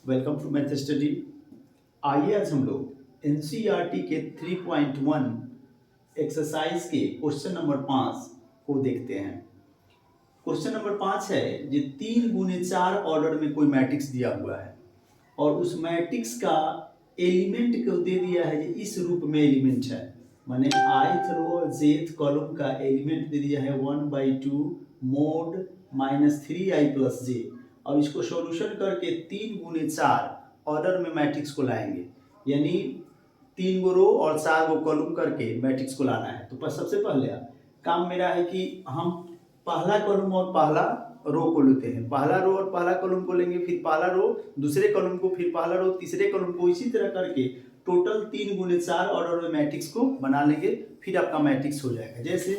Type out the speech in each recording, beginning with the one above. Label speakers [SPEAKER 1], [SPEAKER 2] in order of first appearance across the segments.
[SPEAKER 1] Welcome to math study. आइए आज हम लोग एनसीईआरटी के 3.1 एक्सरसाइज के क्वेश्चन नंबर 5 को देखते हैं। क्वेश्चन नंबर 5 है ये 3x4 ऑर्डर में कोई मैट्रिक्स दिया हुआ है और उस मैट्रिक्स का एलिमेंट को दे दिया है ये इस रूप में एलिमेंट है, माने ith रो और jth कॉलम का एलिमेंट दे दिया है 1/2 mod -3i+j। अब इसको सॉल्यूशन करके 3x4 ऑर्डर में मैट्रिक्स को लाएंगे, यानी 3 गो रो और 4 गो कॉलम करके मैट्रिक्स को लाना है। तो सबसे पहले काम मेरा है कि हम पहला कॉलम और पहला रो को लेते हैं, पहला रो और पहला कॉलम को लेंगे, फिर पहला रो दूसरे कॉलम को, फिर पहला रो तीसरे कॉलम को, इसी तरह करके टोटल 3x4 ऑर्डर में मैट्रिक्स को बना लेंगे, फिर आपका मैट्रिक्स हो जाएगा। जैसे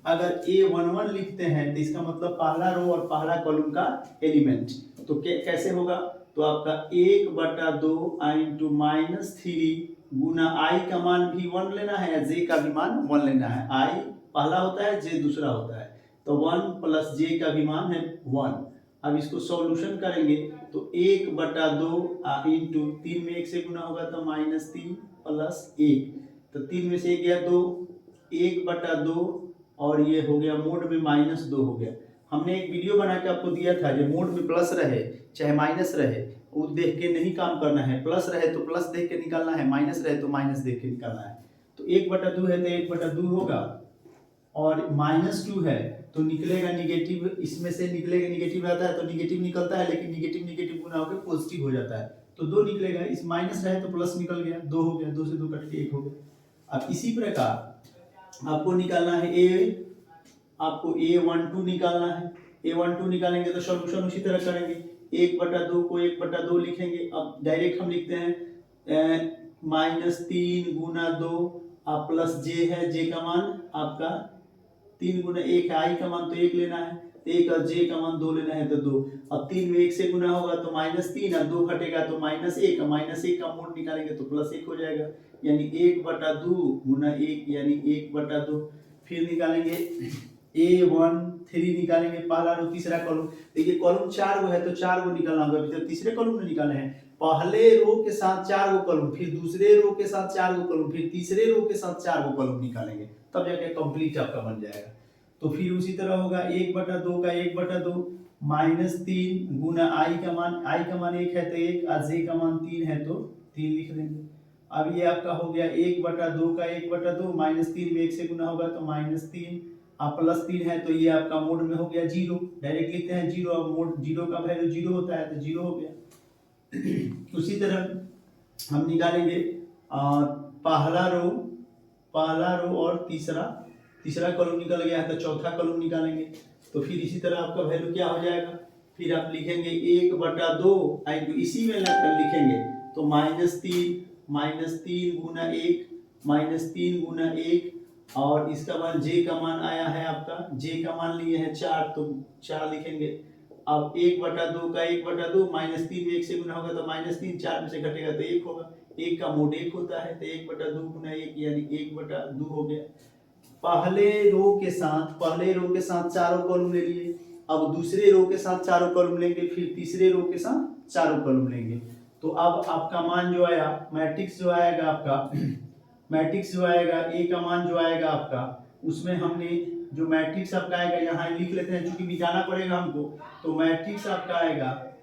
[SPEAKER 1] अगर A11 लिखते हैं तो इसका मतलब पहला रो और पहला कॉलम का एलिमेंट, तो कैसे होगा, तो आपका 1/2 इंटू -3 गुना i का मान भी 1 लेना है, j का भी मान 1 लेना है। i पहला होता है, j दूसरा होता है, तो 1 + j का भी मान है 1। अब इसको सॉल्यूशन करेंगे तो 1/2 इंटू 3 में 1 से गुना होगा तो -3 + 1, तो 3 में से 1 गया 2, 1/2 और ये हो गया मोड में -2 हो गया। हमने एक वीडियो बना के आपको दिया था, जो मोड में प्लस रहे चाहे माइनस रहे वो देख के नहीं काम करना है, प्लस रहे तो प्लस देख के निकालना है, माइनस रहे तो माइनस देख के निकालना है। तो 1/2 है तो 1/2 होगा, और -2 है तो निकलेगा निगेटिव, इसमें से निकलेगा निगेटिव रहता है तो निगेटिव निकलता है, लेकिन निगेटिव निगेटिव गुना होकर पॉजिटिव हो जाता है, तो 2 निकलेगा। इस माइनस रहे तो प्लस निकल गया, 2 हो गया, 2 से 2 कट के 1 हो गया। अब इसी प्रकार आपको निकालना है आपको A12 निकालना है। A12 निकालेंगे तो सॉल्यूशन उसी तरह करेंगे, 1/2 को 1/2 लिखेंगे। अब डायरेक्ट हम लिखते हैं -3 गुना 2 प्लस j है, j का मान आपका 3 गुना 1 है, i का मान तो 1 लेना है, 1 और j का मान 2 लेना है तो 2। अब 3 में 1 से गुना होगा तो -3 और 2 घटेगा तो -1, -1 का मोड निकालेंगे तो +1 हो जाएगा, यानी 1/2 गुना 1 यानी 1/2। फिर निकालेंगे A13 निकालेंगे, पहला रो तीसरा कॉलम, देखिए कॉलम 4 गो है तो 4 गो निकालना होगा, फिर तीसरे कॉलम में निकाले हैं, पहले रो के साथ 4 गो कॉलम, फिर दूसरे रो के साथ 4 गो कॉलम, फिर तीसरे रो के साथ 4 गो कॉलम निकालेंगे, तब जाके कंप्लीट आपका बन जाएगा। तो फिर उसी तरह होगा 1/2 का 1/2 -3 गुना i का मान 1 है तो 1 और j का मान 3 है तो 3 लिख लेंगे। अब ये आपका हो गया 1/2 का 1/2 -3 में 1 से गुना होगा तो -3 +3 है तो ये आपका मोड में हो गया 0, डायरेक्ट लिखते हैं 0, अब मोड 0 का वैल्यू 0 होता है तो 0 हो गया। उसी तरह हम निकालेंगे पहला रो और तीसरा कॉलम निकल गया है तो चौथा कॉलम निकालेंगे, तो फिर इसी तरह आपका वैल्यू क्या हो जाएगा, फिर आप लिखेंगे 1/2 इसी में लिखेंगे तो -3 गुना 1 -3 गुना 1, और इसका बाद j का मान आया है आपका, j का मान लिए हैं 4 तो 4 लिखेंगे। अब 1/2 का 1/2 -3 में 1 से गुना होगा तो -3, 4 में से घटेगा तो 1 होगा, 1 का मोड 1 होता है तो 1/2 गुना 1 यानी 1/2 हो गया। पहले रो के साथ चारों कॉलम ले लिए, अब दूसरे रो के साथ चारों कॉलम लेंगे, फिर तीसरे रो के साथ चारों कॉलम लेंगे, तो अब आपका मान जो आया मैट्रिक्स जो आएगा आपका मैट्रिक्स जो आएगा ए का मान जो आएगा आपका, उसमें हमने जो मैट्रिक्स आपका आएगा यहाँ लिख लेते हैं क्योंकि मिटाना पड़ेगा हमको, तो मैट्रिक्स आपका आएगा,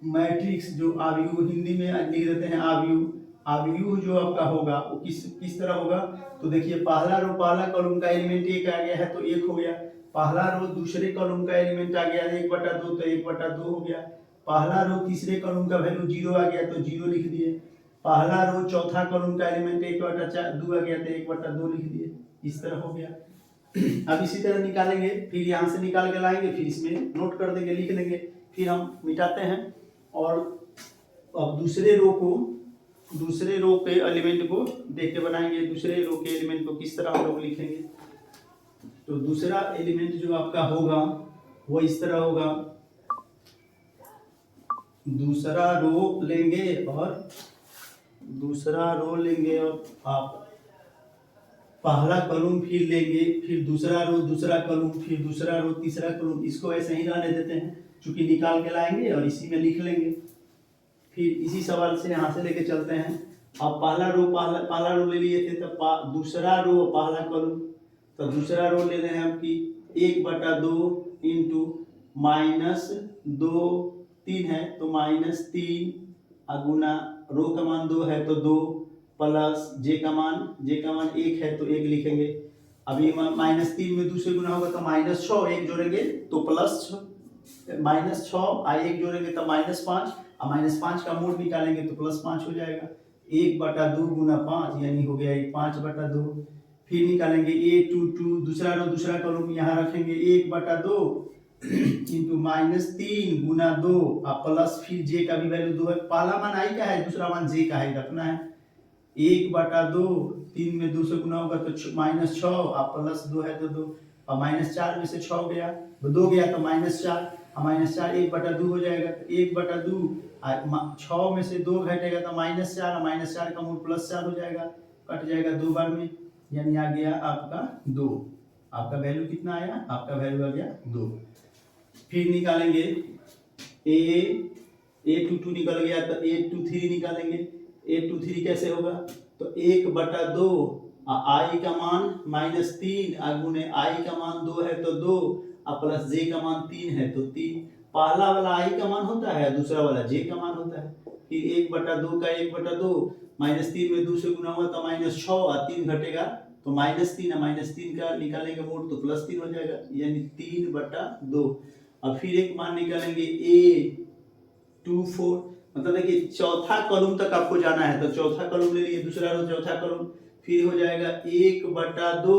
[SPEAKER 1] मैट्रिक्स जो आव्यूह हिंदी में लिख देते हैं आव्यूह जो आपका होगा वो किस तरह होगा, तो देखिए पहला रो पहला कॉलम का एलिमेंट 1 आ गया है तो 1 हो गया, पहला रो दूसरे कॉलम का एलिमेंट आ गया 1/2 तो 1/2 हो गया, पहला रो तीसरे कॉलम का वैल्यू 0 आ गया तो 0 लिख दिए, पहला रो चौथा कॉलम का एलिमेंट 1/2 आ गया तो 1/2 लिख दिए, इस तरह हो गया। अब इसी तरह निकालेंगे, फिर यहाँ से निकाल के लाएंगे, फिर इसमें नोट कर देंगे, लिख लेंगे, फिर हम मिटाते हैं, और अब दूसरे रो के एलिमेंट को देख के बनाएंगे, दूसरे रो के एलिमेंट को किस तरह हम लोग लिखेंगे, तो दूसरा एलिमेंट जो आपका होगा वो इस तरह होगा, दूसरा रो लेंगे और आप पहला कॉलम फिर लेंगे, फिर दूसरा रो, दूसरा कॉलम, फिर दूसरा रो, तीसरा कॉलम, इसको ऐसे ही रहने देते हैं चूंकि निकाल के लाएंगे और इसी में लिख लेंगे। फिर इसी सवाल से यहाँ से लेके चलते हैं। अब पहला रो ले लिए थे, तब दूसरा रो पहला कॉलम, तो दूसरा रो ले रहे हैं हम कि 1/2 इंटू -2 3 है तो -3 गुना रो का मान 2 है तो 2 प्लस जे का मान 1 है तो 1 लिखेंगे। अभी -3 में 2 से गुना होगा तो -6, 1 जोड़ेंगे तो +6, -6 1 जोड़ेंगे तो -5, और -5 का मोड निकालेंगे तो +5 हो जाएगा। 1/2 गुना 5 यानी हो गया 5/2। फिर निकालेंगे a22, दूसरा रो दूसरा कॉलम यहाँ रखेंगे 1/2 इंटू -3 गुना 2 और प्लस फिर जे का भी वैल्यू 2 है। पहला मान आई का है, दूसरा मान जे का है, रखना है 1/2, 3 में 2 से गुना होगा तो -6 और प्लस 2 है तो 2, और -4 में से 6 गया तो 2 गया तो -4, और -4 1/2 हो जाएगा तो 1/2, 6 में से 2 घटेगा तो -4, और -4 का मूल +4 हो जाएगा, कट जाएगा 2 बार में, यानी आ गया आपका 2। आपका वैल्यू कितना आया? आपका वैल्यू आ गया 2। फिर निकालेंगे a22 निकल गया तो a23 निकालेंगे। a23 कैसे होगा? तो 1/2 आई का मान -3 गुने आई का मान 2 है तो 2 और प्लस जे का मान 3 है तो 3। पहला वाला आई का मान होता है, दूसरा वाला जे का मान होता है। फिर 1/2 का 1/2 -3 में 2 से गुना हुआ तो -6 और 3 घटेगा तो -3 है, -3 का निकालेंगे मोड तो +3 हो जाएगा, यानी 3/2। अब फिर एक मान निकालेंगे a24, मतलब देखिए चौथा कॉलम तक आपको जाना है तो चौथा कॉलम ले लिए, दूसरा रो चौथा कॉलम, फिर हो जाएगा 1/2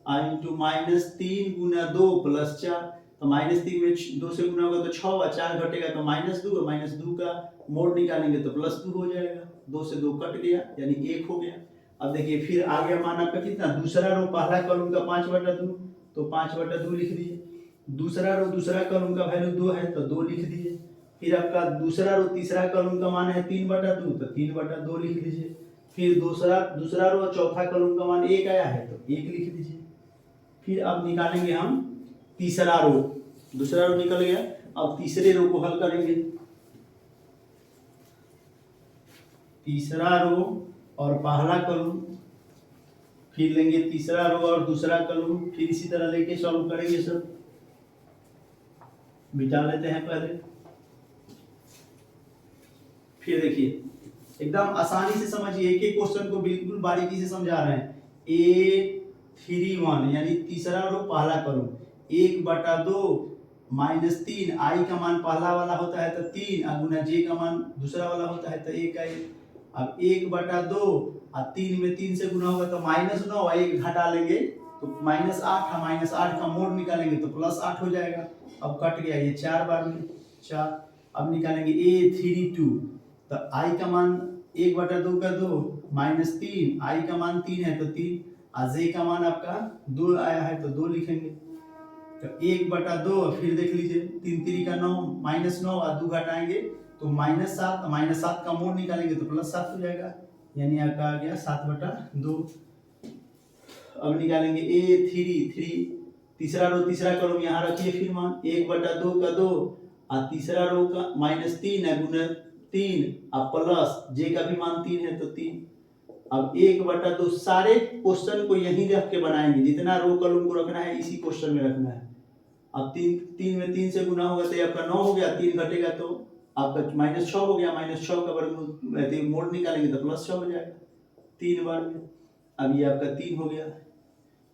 [SPEAKER 1] इंटू -3 गुना 2 प्लस 4, तो -3 में 2 से गुना होगा तो 6 और 4 घटेगा तो -2, -2 का मोड निकालेंगे तो +2 हो जाएगा, 2 से 2 कट गया यानी 1 हो गया। अब देखिए फिर आ गया मान आपका कितना, दूसरा रो पहला कॉलम का 5/2 तो 5/2 लिख दिए, दूसरा रो दूसरा कॉलम का वैल्यू 2 है तो 2 लिख दीजिए। फिर आपका दूसरा रो तीसरा कॉलम का मान है 3/2 तो 3/2 लिख दीजिए। फिर दूसरा रो चौथा कॉलम का मान 1 आया है तो 1 लिख दीजिए। फिर अब निकालेंगे हम तीसरा रो, दूसरा रो निकल गया, अब तीसरे रो को हल करेंगे। तीसरा रो और पहला कॉलम, फिर लेंगे तीसरा रो और दूसरा कॉलम, फिर इसी तरह लेके सॉल्व करेंगे। सब मिटा लेते हैं पहले। फिर देखिए एकदम आसानी से समझिए, एक एक क्वेश्चन को बिल्कुल बारीकी से समझा रहे हैं। a31 यानी तीसरा रो पहला कॉलम, 1/2 -3 आई का मान पहला वाला होता है तो 3 गुना जे का मान दूसरा वाला होता है तो 1 आई। अब 1/2 और 3 में 3 से गुना होगा तो -9 और 1 घटा लेंगे तो -8 है, -8 का मोड निकालेंगे तो +8 हो जाएगा। अब कट गया ये 4 बार में 4। अब निकालेंगे a32, तो आई का मान 1/2 का 2 -3, आई का मान 3 है तो 3, और जे का मान आपका 2 आया है तो 2 लिखेंगे। तो 1/2, फिर देख लीजिए 3 3 का 9, -9 और 2 घटाएंगे तो -7, -7 का मोड निकालेंगे तो +7 हो जाएगा, यानी आपका आ गया 7/2। अब निकालेंगे a33, तीसरा रो तीसरा कॉलम यहाँ रखिए, फिर मान 1/2 का 2 और तीसरा रो का -3 गुना 3 और प्लस जे का भी मान 3 है तो 3। अब 1/2 सारे क्वेश्चन को यहीं रख के बनाएंगे, जितना रो कॉलम को रखना है इसी क्वेश्चन में रखना है। अब 3 में 3 से गुना होगा तो आपका 9 हो गया, 3 घटेगा तो आपका -6 हो गया, -6 का वर्गमूल मोड निकालेंगे तो +6 हो जाएगा 3 बार में। अब ये आपका 3 हो गया।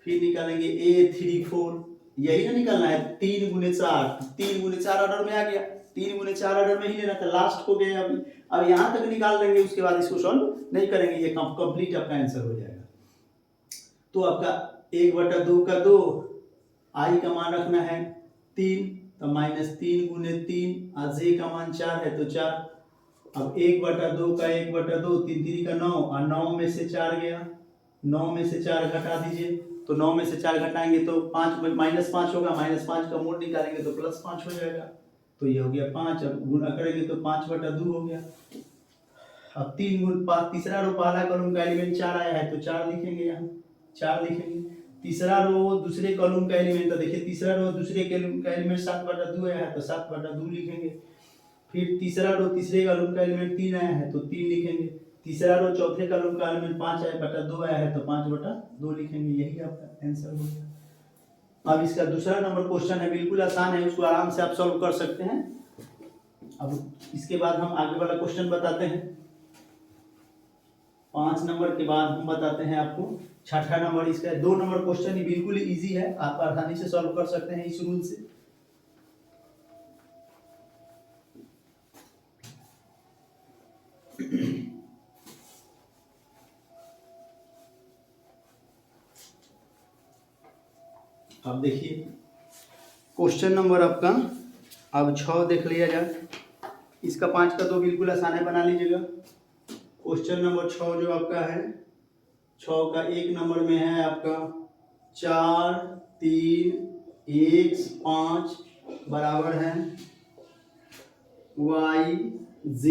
[SPEAKER 1] फिर निकालेंगे a34, यही ना निकालना है, 3 गुने 4, 3 गुने 4 ऑर्डर में आ गया, 3 गुने 4 ऑर्डर में ही लेना था, लास्ट हो गया अभी। अब यहाँ तक निकाल लेंगे, उसके बाद इसको सॉल्व नहीं करेंगे, ये कंप्लीट आपका आंसर हो जाएगा। तो आपका 1/2 का 2, आई का मान रखना है 3 तो -3 गुने 3 और जे का मान 4 है तो 4। अब 1/2 का 1/2, 3 3 का 9 और 9 में से 4 गया, 9 में से 4 घटा दीजिए, तो 9 में से 4 घटाएंगे तो 5 -5 होगा, -5 का मोड निकालेंगे तो +5 हो जाएगा, तो ये हो गया 5। अब गुणा करेंगे तो 5/2 हो गया। अब 3 गुण 5, तीसरा रो पहला कॉलम का एलिमेंट 4 आया है तो 4 लिखेंगे यहाँ। 4 लिखेंगे। तीसरा रो दूसरे कॉलम का एलिमेंट, तो देखिए तीसरा रो दूसरे कॉलम का एलिमेंट 7/2 आया है तो 7/2 लिखेंगे। फिर तीसरा रो तीसरे कॉलम का एलिमेंट 3 आया है तो 3 लिखेंगे। तीसरा रो चौथे कॉलम का एलिमेंट 5/2 आया है तो 5/2 लिखेंगे। यही आपका आंसर हो गया। अब इसका दूसरा नंबर क्वेश्चन है, बिल्कुल आसान है, उसको आराम से आप सॉल्व कर सकते हैं। अब इसके बाद हम आगे वाला क्वेश्चन बताते हैं। 5 नंबर के बाद हम बताते हैं आपको छठा नंबर। इसका 2 नंबर क्वेश्चन ही बिल्कुल इजी है, आप आसानी से सॉल्व कर सकते हैं इस रूल से। अब देखिए क्वेश्चन नंबर आपका अब 6 देख लिया जाए। इसका 5 का 2 बिल्कुल आसान है, बना लीजिएगा। क्वेश्चन नंबर 6 जो आपका है, 6 का 1 नंबर में है आपका 4 3 1 5 बराबर है y z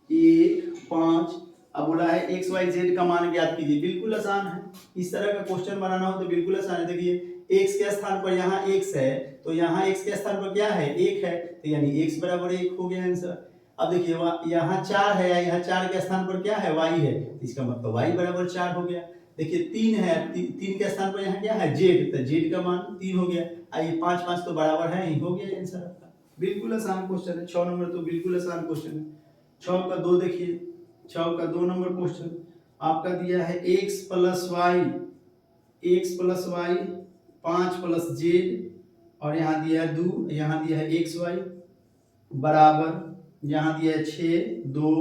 [SPEAKER 1] 1 5। अब बोला है x y z का मान ज्ञात कीजिए। बिल्कुल आसान है, इस तरह का क्वेश्चन बनाना हो तो बिल्कुल आसान है। देखिए x के स्थान पर यहाँ x है तो यहाँ x के स्थान पर क्या है 1 है, तो यानी x बराबर 1 हो गया आंसर। अब देखिए यहाँ 4 है, यहाँ 4 के स्थान पर क्या है y है, तो इसका मतलब y बराबर 4 हो गया। देखिए 3 है, 3 के स्थान पर यहाँ क्या है z, तो z का मान 3 हो गया। आइए 5 5 तो बराबर है, हो गया आंसर आपका। बिल्कुल आसान क्वेश्चन है 6 नंबर, तो बिल्कुल आसान क्वेश्चन है। 6 का 2 देखिए, 6 का 2 नंबर क्वेश्चन आपका दिया है x plus y 5 plus z, और यहाँ दिया है 2, यहाँ दिया है एक्स वाई बराबर, यहाँ दिया है 6 2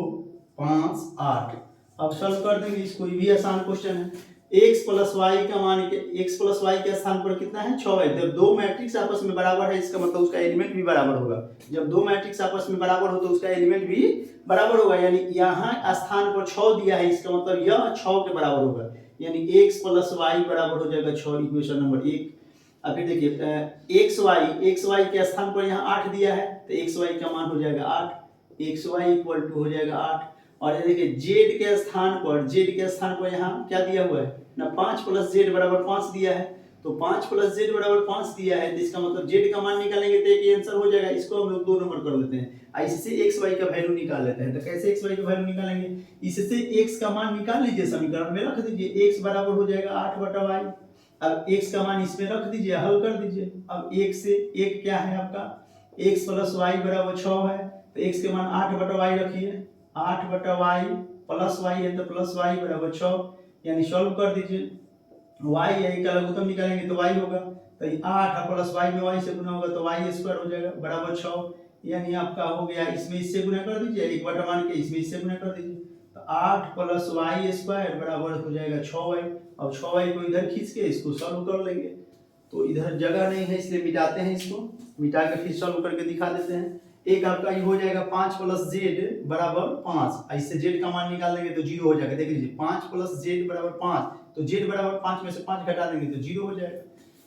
[SPEAKER 1] 5 8। अब सॉल्व कर देंगे इसको, ये भी आसान क्वेश्चन है। x प्लस वाई का मान x प्लस वाई के स्थान पर कितना है 6 है। जब दो मैट्रिक्स आपस में बराबर है इसका मतलब उसका एलिमेंट भी बराबर होगा। जब दो मैट्रिक्स आपस में बराबर हो तो उसका एलिमेंट भी बराबर होगा, यानी यहाँ स्थान पर 6 दिया है, इसका मतलब यह 6 के बराबर होगा, यानी x प्लस वाई बराबर हो जाएगा 6, इक्वेशन नंबर 1। अब फिर देखिए एक्स वाई के स्थान पर यहाँ 8 दिया है तो एक्स वाई का मान हो जाएगा 8, एक्स वाई इक्वल टू हो जाएगा 8। और ये देखिए जेड के स्थान पर यहाँ क्या दिया हुआ है ना 5 प्लस जेड बराबर 5 दिया है, तो 5 प्लस जेड बराबर 5 दिया है तो इसका मतलब जेड का मान निकालेंगे तो एक आंसर हो जाएगा। इसको हम लोग 2 नंबर कर लेते हैं, इससे एक्स वाई का वैल्यू निकाल लेते हैं। तो कैसे एक्स वाई का वैल्यू निकालेंगे, इससे एक्स का मान निकाल लीजिए, समीकरण में रख दीजिए, एक्स बराबर हो जाएगा 8/y। अब x का मान इसमें रख दीजिए, हल कर दीजिए। अब 1 से 1 क्या है आपका x प्लस वाई बराबर 6 है, तो x के मान 8/y रखिए, 8/y प्लस y है तो प्लस y बराबर 6, यानी सॉल्व कर दीजिए। y है का लघुत्तम निकालेंगे तो y होगा, तो 8 प्लस y में y से गुना होगा तो y स्क्वायर हो जाएगा बराबर 6, यानी आपका हो गया। इसमें इससे गुना कर दीजिए, 1 मान के इसमें इससे गुना कर दीजिए, तो 8 प्लस वाई स्क्वायर बराबर हो जाएगा 6y। अब 6y को इधर खींच के इसको सॉल्व कर लेंगे, तो इधर जगह नहीं है इसलिए मिटाते हैं, इसको मिटा के फिर सॉल्व करके दिखा देते हैं। एक आपका ये हो जाएगा 5 प्लस जेड बराबर 5, इससे जेड का मान निकाल देंगे तो 0 हो जाएगा। देख लीजिए 5 प्लस जेड बराबर 5, तो जेड बराबर 5 में से 5 घटा देंगे तो 0 हो जाएगा।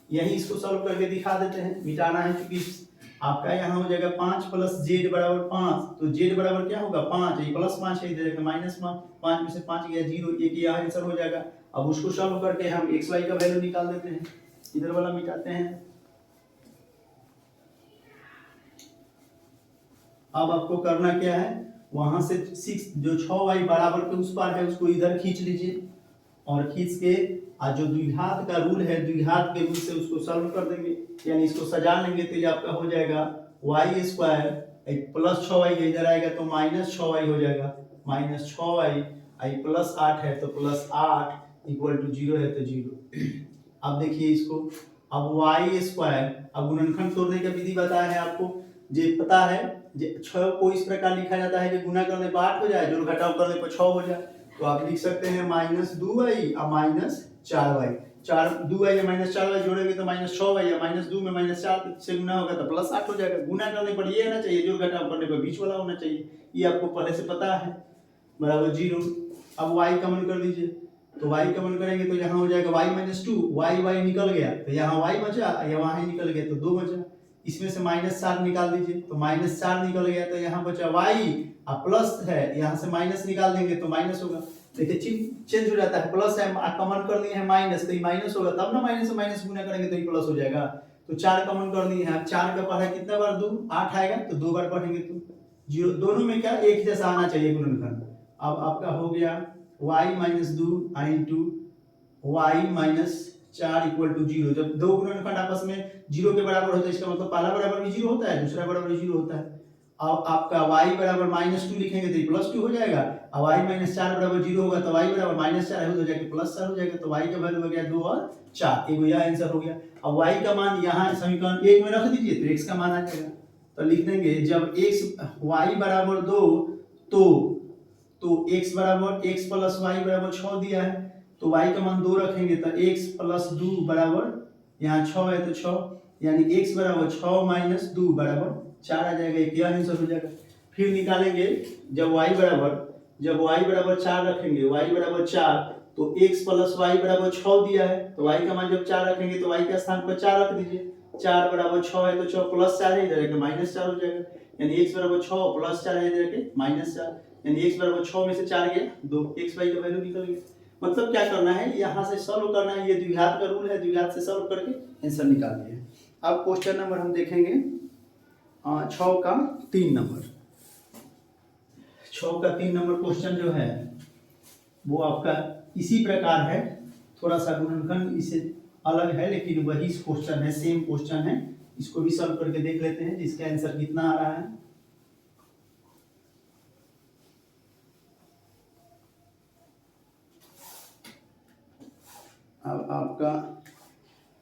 [SPEAKER 1] यही इसको सॉल्व करके दिखा देते हैं, मिटाना है क्योंकि आपका यहाँ हो जाएगा 5 प्लस जेड बराबर 5, तो जेड बराबर क्या होगा 5, ये प्लस 5 है, इधर माइनस 5 में से 5 गया 0, एक यह आंसर हो जाएगा। अब उसको सॉल्व करके हम एक्स वाई का वैल्यू निकाल देते हैं, इधर वाला मिटाते हैं। अब आपको करना क्या है, वहां से 6 जो 6y बराबर के उस पार है उसको इधर खींच लीजिए, और खींच के आज जो द्विघात का रूल है द्विघात के रूल से उसको सॉल्व कर देंगे, यानी इसको सजा लेंगे तो ये आपका हो जाएगा y स्क्वायर प्लस 6y इधर आएगा तो माइनस 6y हो जाएगा, माइनस 6y प्लस 8 है तो प्लस 8 इक्वल टू 0 है तो 0। अब देखिए इसको, अब y स्क्वायर, अब गुणनखंड तोड़ने का विधि बताया है आपको, जे पता है जे 6 को इस प्रकार लिखा जाता है कि गुना करने पर 8 हो जाए, जोड़ घटाव करने पर 6 हो जाए, तो आप लिख सकते हैं माइनस 2y और माइनस 4y, 2y या माइनस 4y जोड़ेंगे तो माइनस 6y, या माइनस 2 में माइनस 4 से गुना होगा तो प्लस 8 हो जाएगा। गुना करने पर ये आना चाहिए, जोड़ घटाव करने पर बीच वाला होना चाहिए, ये आपको पहले से पता है, बराबर 0। अब y कॉमन कर दीजिए, तो y कॉमन करेंगे तो यहाँ हो जाएगा y माइनस 2, y निकल गया तो यहाँ y बचा, या वहाँ ही निकल गया तो 2 बचा, इसमें से माइनस 4 निकाल दीजिए तो माइनस 4 निकल गया, तो यहाँ बचा y और प्लस है, यहाँ से माइनस निकाल देंगे तो माइनस होगा, देखिए चिन्ह चेंज हो जाता है, प्लस है कॉमन कर लिए हैं माइनस, तो ये माइनस होगा तब ना माइनस से माइनस गुना करेंगे तो ये प्लस हो जाएगा। तो 4 कॉमन कर लिए हैं, अब 4 का पढ़ा कितना बार 2 8 आएगा, तो 2 बार पढ़ेंगे तो जीरो, दोनों में क्या एक जैसा आना चाहिए गुणनखंड। अब आपका हो गया y - 2 into y - 4 equal to 0। जब दो गुणनखंड आपस में 0 के बराबर होता है इसका मतलब पहला बराबर भी 0 होता है, दूसरा बराबर 0 होता है। अब आपका y बराबर -2 लिखेंगे तो +2 हो जाएगा, अब y - 4 बराबर 0 होगा तो y बराबर -4 हो जाएगा, +4 हो जाएगा, तो y का वैल्यू हो गया 2 और 4। एक यह आंसर हो गया। अब y का मान यहाँ समीकरण 1 में रख दीजिए तो x का मान आ जाएगा, तो लिख देंगे जब y बराबर 2 तो x बराबर x + y बराबर 6 दिया है, तो y का मान 2 रखेंगे तो x + 2 बराबर यहाँ 6 है तो 6, यानी x बराबर 6 - 2 बराबर 4 आ जाएगा, एक यह आंसर हो जाएगा। फिर निकालेंगे जब y बराबर 4 रखेंगे, y बराबर 4 तो x + y बराबर 6 दिया है, तो y का मान जब 4 रखेंगे तो y के स्थान पर 4 रख दीजिए, 4 बराबर 6 है तो 6 + 4 है, इधर आके -4 हो जाएगा, यानी x बराबर 6 + 4 है, इधर आके -4, यानी x बराबर 6 में से 4 गया 2, x y का वैल्यू निकल गया। मतलब क्या करना है, यहाँ से सॉल्व करना है, ये द्विघात का रूल है, द्विघात से सॉल्व करके आंसर निकालना है। अब क्वेश्चन नंबर हम देखेंगे 6 का 3 नंबर। 6 का 3 नंबर क्वेश्चन जो है वो आपका इसी प्रकार है, थोड़ा सा गुणनखंड इससे अलग है लेकिन वही क्वेश्चन है, सेम क्वेश्चन है। इसको भी सॉल्व करके देख लेते हैं जिसका आंसर कितना आ रहा है। अब आपका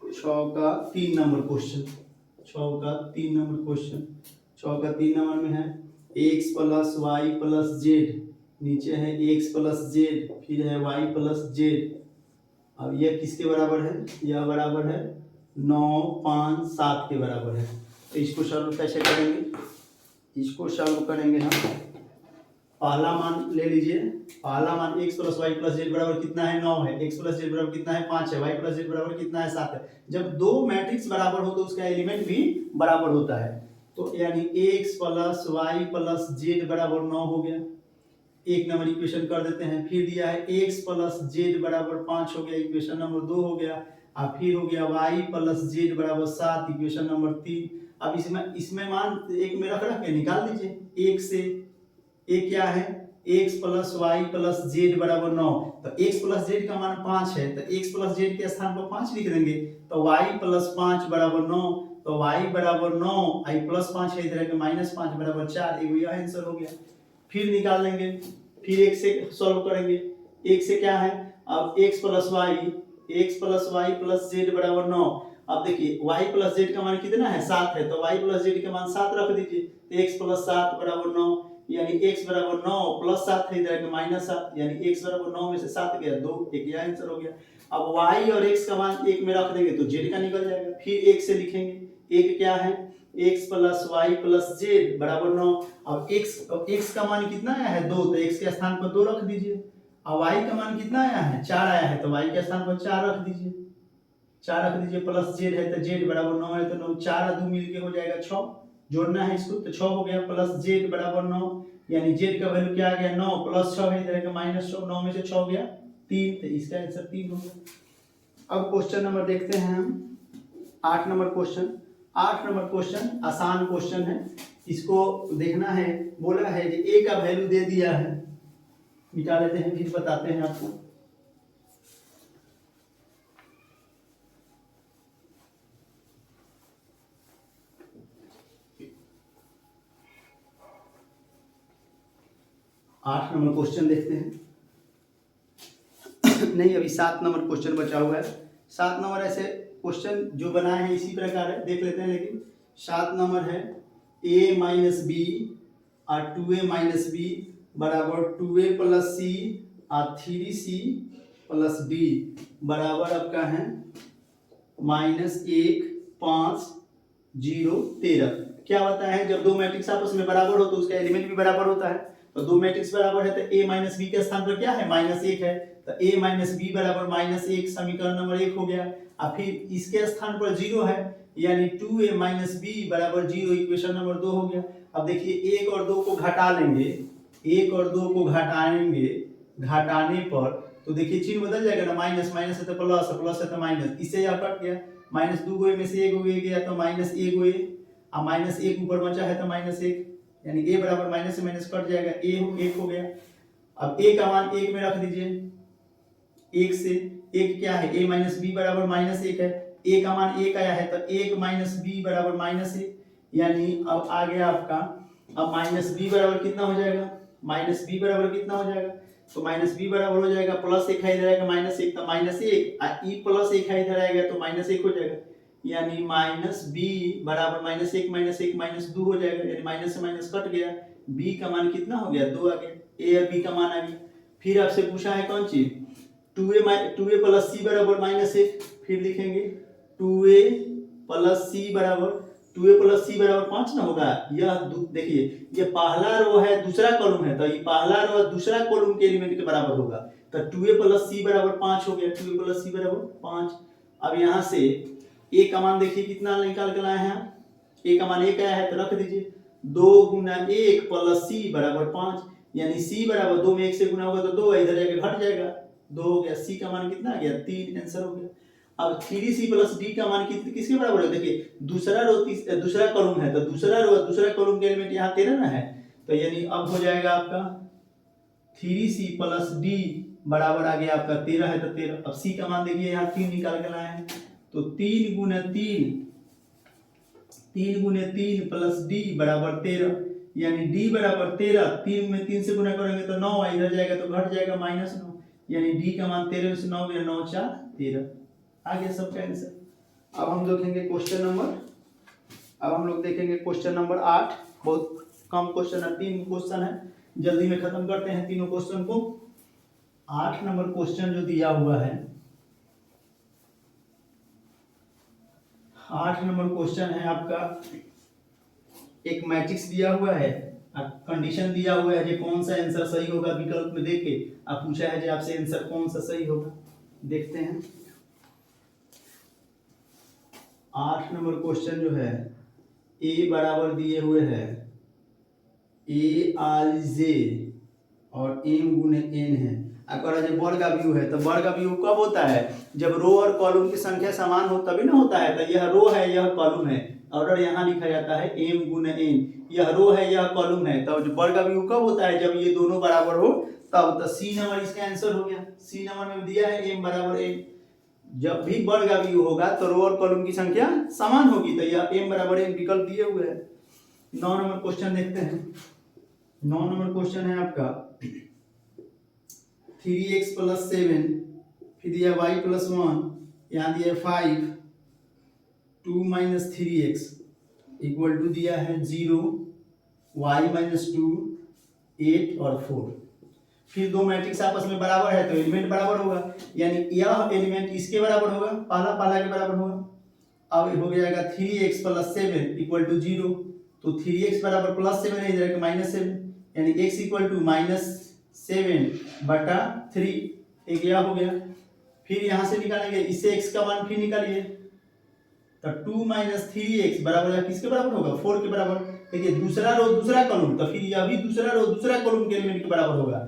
[SPEAKER 1] 6 का 3 नंबर क्वेश्चन, 6 का 3 नंबर क्वेश्चन, 6 का 3 नंबर में है x + y + z, नीचे है x + z, फिर है y + z। अब यह किसके बराबर है, यह बराबर है 9 5 7 के बराबर है। तो इसको सॉल्व कैसे करेंगे, इसको सॉल्व करेंगे हम, पहला मान ले लीजिए, पहला मान x + y + z बराबर कितना है 9 है, x + z बराबर कितना है 5 है, y + z बराबर कितना है 7 है। जब दो मैट्रिक्स बराबर हो तो उसका एलिमेंट भी बराबर होता है, तो यानी x + y + z बराबर 9 हो गया, एक नंबर इक्वेशन कर देते हैं। फिर दिया है x + z बराबर 5 हो गया, इक्वेशन नंबर 2 हो गया। अब फिर हो गया y + z बराबर 7, इक्वेशन नंबर 3। अब इसमें मान एक में रख के निकाल दीजिए, एक से एक क्या है x + y + z बराबर 9, तो x + z का मान 5 है तो x + z के स्थान पर 5 लिख देंगे, तो y + 5 बराबर 9, तो y बराबर 9, i + 5 है इधर के -5 बराबर 4, ये आंसर हो गया। फिर निकाल लेंगे, फिर एक से सॉल्व करेंगे, एक से क्या है, अब x + y + z बराबर 9। अब देखिए y + z का मान कितना है 7 है, तो y + z का मान 7 रख दीजिए, तो x + 7 बराबर 9, यानी x बराबर 9 + 7 है इधर के -7, यानी x बराबर 9 में से 7 गया 2, एक यह आंसर हो गया। अब y और x का मान एक में रख देंगे तो z का निकल जाएगा, फिर एक से लिखेंगे, एक क्या है x + y + z बराबर 9। अब x का मान कितना आया है 2, तो x के स्थान पर 2 रख दीजिए। अब y का मान कितना आया है 4 आया है, तो y के स्थान पर 4 रख दीजिए, 4 रख दीजिए, प्लस z है तो z बराबर 9 है, तो 9 4 और 2 मिलके हो जाएगा 6, जोड़ना है इसको तो 6 हो गया, प्लस z बराबर 9, यानी z का वैल्यू क्या आ गया 9 + 6 है इधर का -6, 9 में से 6 गया 3, तो इसका आंसर 3 हो गया। अब क्वेश्चन नंबर देखते हैं हम 8 नंबर क्वेश्चन। 8 नंबर क्वेश्चन आसान क्वेश्चन है, इसको देखना है, बोला है कि a का वैल्यू दे दिया है, मिटा लेते हैं फिर बताते हैं आपको। आठ नंबर क्वेश्चन देखते हैं नहीं अभी 7 नंबर क्वेश्चन बचा हुआ है। 7 नंबर ऐसे क्वेश्चन जो बनाए हैं इसी प्रकार है, देख लेते हैं। लेकिन 7 नंबर है a - b और 2a - b बराबर 2a + c और 3c + d बराबर आपका है -1 5 0 13। क्या होता है जब दो मैट्रिक्स आपस में बराबर हो तो उसका एलिमेंट भी बराबर होता है, तो दो मैट्रिक्स बराबर है तो a - b के स्थान पर क्या है -1 है, तो a - b बराबर -1 समीकरण नंबर 1 हो गया। और फिर इसके स्थान पर 0 है, यानी 2a - b बराबर 0, इक्वेशन नंबर 2 हो गया। अब देखिए 1 और 2 को घटा लेंगे, 1 और 2 को घटाएंगे घटाने पर तो देखिए चिन्ह बदल जाएगा ना, माइनस माइनस है तो प्लस, प्लस है तो माइनस, इससे यह कट गया, माइनस 2 गोए में से 1 गोए गया तो माइनस 1 गोए, अब माइनस 1 ऊपर बचा है तो माइनस 1, यानी a बराबर माइनस से माइनस कट जाएगा, a 1 हो गया। अब a का मान 1 में रख दीजिए, 1 से 1 क्या है, a माइनस बी बराबर माइनस 1 है, a का मान 1 आया है तो 1 माइनस बी बराबर माइनस 1, यानी अब आ गया आपका, अब माइनस बी बराबर कितना हो जाएगा, माइनस बी बराबर कितना हो जाएगा, तो माइनस बी बराबर हो जाएगा प्लस 1 है इधर आएगा माइनस 1, तो माइनस 1 ई प्लस 1 है इधर आएगा तो माइनस 1 हो जाएगा, यानी माइनस बी बराबर माइनस 1 माइनस 2 हो जाएगा, यानी माइनस से माइनस कट गया, b का मान कितना हो गया 2 आ गया, a और b का मान आ गया। फिर आपसे पूछा है कौन चीज 2a प्लस c बराबर माइनस 1, फिर लिखेंगे 2a प्लस c बराबर 2a प्लस c बराबर 5 ना होगा, यह देखिए ये पहला रो है दूसरा कॉलम है तो ये पहला रो दूसरा कॉलम के एलिमेंट के बराबर होगा, तो 2a प्लस c बराबर 5 हो गया, 2a प्लस c बराबर 5। अब यहाँ से a का मान देखिए कितना निकाल कर लाए हैं, a का मान 1 आया है तो रख दीजिए 2 गुना 1 प्लस c बराबर 5, यानी c बराबर 2 में 1 से गुना होगा तो 2 इधर जाके घट जाएगा, 2 हो गया, c का मान कितना आ गया 3, आंसर हो गया। अब 3c प्लस d का मान किसके बराबर है, देखिए दूसरा रो दूसरा कॉलम है तो दूसरा रो दूसरा कॉलम के एलिमेंट यहाँ 13 ना है, तो यानी अब हो जाएगा आपका 3c प्लस d बराबर आ गया आपका 13 है तो 13। अब c का मान देखिए यहाँ 3 निकाल कर लाए हैं तो 3 गुना 3 प्लस d बराबर 13, यानी d बराबर 13, 3 में 3 से गुना करेंगे तो 9 इधर जाएगा तो घट जाएगा माइनस 9, यानी d का मान 13 से 9 गया 9 4 13, आ गया सबका आंसर। अब हम देखेंगे क्वेश्चन नंबर 8, बहुत कम क्वेश्चन है, 3 क्वेश्चन है, जल्दी में खत्म करते हैं तीनों क्वेश्चन को। 8 नंबर क्वेश्चन जो दिया हुआ है, 8 नंबर क्वेश्चन है आपका, एक मैट्रिक्स दिया हुआ है, कंडीशन दिया हुआ है जो कौन सा आंसर सही होगा विकल्प में देख के अब पूछा है जो आपसे आंसर कौन सा सही होगा, देखते हैं। 8 नंबर क्वेश्चन जो है a बराबर दिए हुए है a आर जे और m गुने n है, अगर जो वर्ग व्यू है तो वर्ग व्यू कब होता है, जब रो और कॉलम की संख्या समान हो तभी ना होता है, तो यह रो है यह कॉलम है, ऑर्डर यहाँ लिखा जाता है m गुने n, यह रो है यह कॉलम है, तो जो वर्ग व्यू कब होता है जब ये दोनों बराबर हो तब, तो सी नंबर इसका आंसर हो गया, सी नंबर में दिया है m बराबर n, जब भी वर्ग व्यू होगा तो रो और कॉलम की संख्या समान होगी, तो यह m बराबर n विकल्प दिए हुए है। 9 नंबर क्वेश्चन देखते हैं। 9 नंबर क्वेश्चन है आपका 3x प्लस 7, फिर दिया y प्लस 1, यहाँ दिया 5, 2 माइनस 3x इक्वल टू दिया है 0, y माइनस 2, 8 और 4। फिर दो मैट्रिक्स आपस में बराबर है तो एलिमेंट बराबर होगा, यानी यह एलिमेंट इसके बराबर होगा, पहला के बराबर होगा। अब हो जाएगा 3x प्लस 7 इक्वल टू 0, तो 3x बराबर प्लस 7 है इधर माइनस 7, यानी x इक्वल टू माइनस 7 बटा 3, एक यह हो गया। फिर यहाँ से निकालेंगे, इससे x का मान फिर निकालिए, तो 2 माइनस 3x बराबर किसके बराबर होगा 4 के बराबर। देखिए दूसरा रो दूसरा कॉलम, तो फिर यह भी दूसरा रो दूसरा कॉलम के एलिमेंट के बराबर होगा,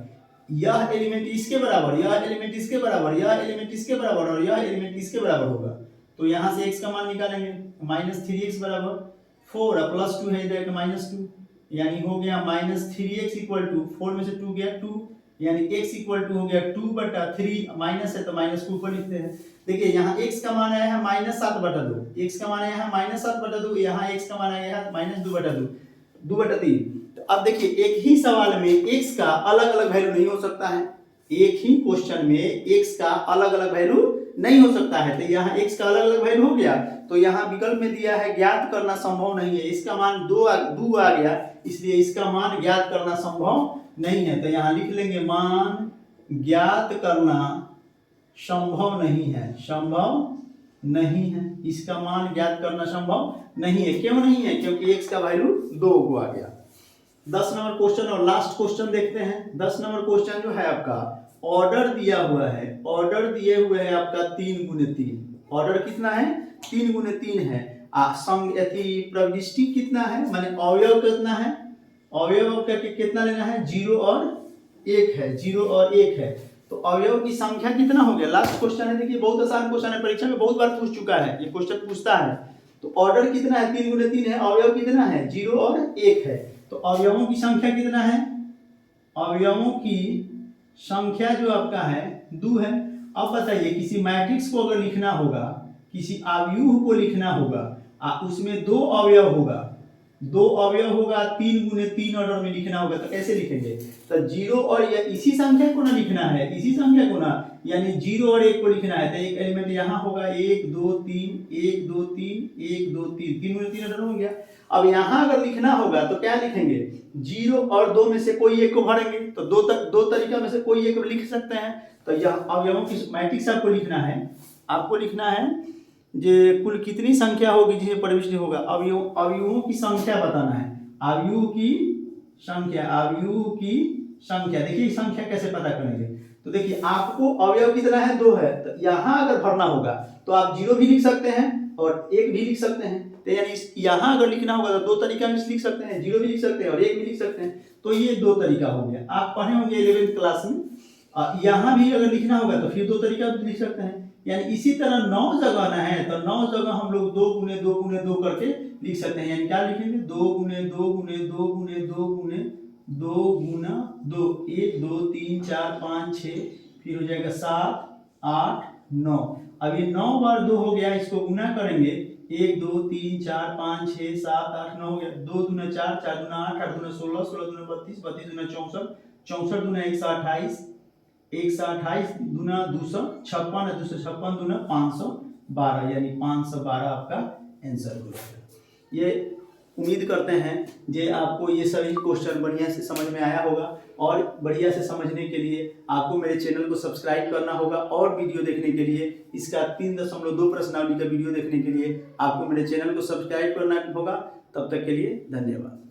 [SPEAKER 1] यह एलिमेंट इसके बराबर, यह एलिमेंट इसके बराबर, यह एलिमेंट इसके बराबर और यह एलिमेंट इसके बराबर होगा। तो यहाँ से x का मान निकालेंगे, माइनस 3x बराबर 4 और प्लस 2 है इधर माइनस 2, यानी हो गया माइनस 3x इक्वल टू 4 में से 2 गया 2, यानी x इक्वल टू हो गया 2 बटा 3, माइनस है तो माइनस 2 पर लिखते हैं। देखिए यहाँ x का मान आया है माइनस 7 बटा 2, x का मान आया है माइनस 7 बटा 2, यहाँ x का मान आया है माइनस 2 बटा 2, 2 बटा 3। अब देखिए एक ही सवाल में x का अलग अलग वैल्यू नहीं हो सकता है, एक ही क्वेश्चन में x का अलग अलग वैल्यू नहीं हो सकता है, तो यहाँ x का अलग अलग वैल्यू हो गया, तो यहाँ विकल्प में दिया है ज्ञात करना संभव नहीं है, इसका मान 2 आ गया, इसलिए इसका मान ज्ञात करना संभव नहीं है, तो यहाँ लिख लेंगे मान ज्ञात करना संभव नहीं है, संभव नहीं है, इसका मान ज्ञात करना संभव नहीं है। क्यों नहीं है, क्योंकि x का वैल्यू 2 को आ गया। 10 नंबर क्वेश्चन और लास्ट क्वेश्चन देखते हैं। 10 नंबर क्वेश्चन जो है आपका ऑर्डर दिया हुआ है, ऑर्डर दिए हुए है आपका 3 गुने 3, ऑर्डर कितना है 3 गुने 3 है, संग प्रविष्टि कितना है, माने अवयव कितना है, अवयव का कितना लेना है 0 और 1 है, 0 और 1 है, तो अवयव की संख्या कितना हो गया? लास्ट क्वेश्चन है, देखिए बहुत आसान क्वेश्चन है, परीक्षा में बहुत बार पूछ चुका है, ये क्वेश्चन पूछता है। तो ऑर्डर कितना है? 3 गुने 3 है, अवयव कितना है? 0 और 1 है, तो अवयवों की संख्या कितना है? अवयवों की संख्या जो आपका है 2 है। अब बताइए, किसी मैट्रिक्स को अगर लिखना होगा, किसी आव्यूह को लिखना होगा, उसमें 2 अवयव होगा, 2 अवयव होगा, 3 गुने 3 ऑर्डर में लिखना होगा, तो कैसे लिखेंगे? तो 0 और इसी संख्या को ना लिखना है, इसी संख्या को ना, यानी 0 और 1 को लिखना है, तो एक एलिमेंट यहाँ होगा 1 2 3 1 2 3 1 2 3, 3 गुने 3 ऑर्डर हो गया। अब यहाँ अगर लिखना होगा तो क्या लिखेंगे? 0 और 2 में से कोई एक को भरेंगे, तो दो तरीका में से कोई एक लिख सकते हैं। तो यह अवयवों की मैट्रिक्स आपको लिखना है, आपको लिखना है जे कुल कितनी संख्या होगी जिसे प्रविष्ट होगा, अवयवों की संख्या बताना है, अवयव की संख्या। देखिए संख्या कैसे पता करेंगे? तो देखिए आपको अवयव कितना है? 2 है, तो यहाँ अगर भरना होगा तो आप 0 भी लिख सकते हैं और 1 भी लिख सकते हैं, तो यानी यहाँ अगर लिखना होगा तो 2 तरीका में लिख सकते हैं, 0 भी लिख सकते हैं और 1 भी लिख सकते हैं। तो ये 2 तरीका हो गया, आप पढ़े होंगे 11th क्लास में। यहाँ भी अगर लिखना होगा तो फिर 2 तरीका भी लिख सकते हैं, यानी इसी तरह 9 जगह ना है तो 9 जगह हम लोग 2 गुने 2 गुने 2 करके लिख सकते हैं। यानी क्या लिखेंगे? 2 गुने 2 गुने 2 गुने 2 गुने 2 गुना 2, 1 2 3 4 5 6, फिर हो जाएगा 7 8 9। अब ये 9 बार 2 हो गया, इसको गुना करेंगे, 1 2 3 4 5 6 7 8 9 हो गया, 2 दूना 4 4 दूना 8 8 दूना 16 16 दूना 32 32 दूना 64 64 दूना 128 128 दूना 256 256 दूना 512, यानी 512 आपका आंसर हो जाएगा। ये उम्मीद करते हैं जे आपको ये सभी क्वेश्चन बढ़िया से समझ में आया होगा, और बढ़िया से समझने के लिए आपको मेरे चैनल को सब्सक्राइब करना होगा, और वीडियो देखने के लिए इसका 3.2 प्रश्नावली का वीडियो देखने के लिए आपको मेरे चैनल को सब्सक्राइब करना होगा। तब तक के लिए धन्यवाद।